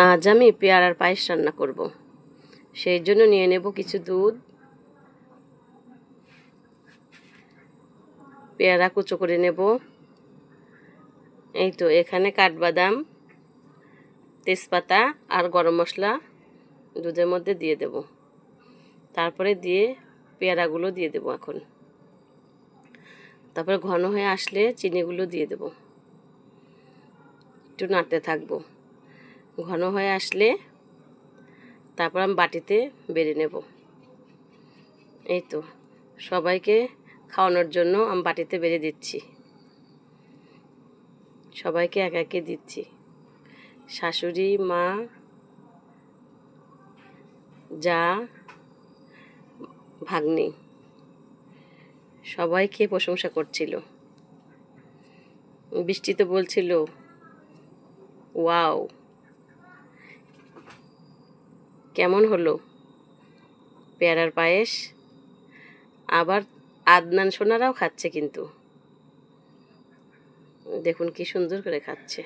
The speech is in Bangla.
আজ আমি পেয়ারার পায়েস রান্না করব। সেই জন্য নিয়ে নেব কিছু দুধ, পেয়ারা কুচো করে নেব। এই তো এখানে কাঠবাদাম, তেজপাতা আর গরম মশলা দুধের মধ্যে দিয়ে দেব। তারপরে দিয়ে পেয়ারাগুলো দিয়ে দেব এখন। তারপরে ঘন হয়ে আসলে চিনিগুলো দিয়ে দেব। একটু নাড়তে থাকবো। ঘন হয়ে আসলে তারপর আমি বাটিতে বেড়ে নেব। এই তো সবাইকে খাওয়ানোর জন্য আমি বাটিতে বেড়ে দিচ্ছি। সবাইকে একে একে দিচ্ছি। শাশুড়ি, মা, যা, ভাগ্নি সবাই খেয়ে প্রশংসা করছিল। বৃষ্টি তো বলছিল ওয়াও, কেমন হলো পেয়ারার পায়েস। আবার আদনান সোনারাও খাচ্ছে, কিন্তু দেখুন কি সুন্দর করে খাচ্ছে।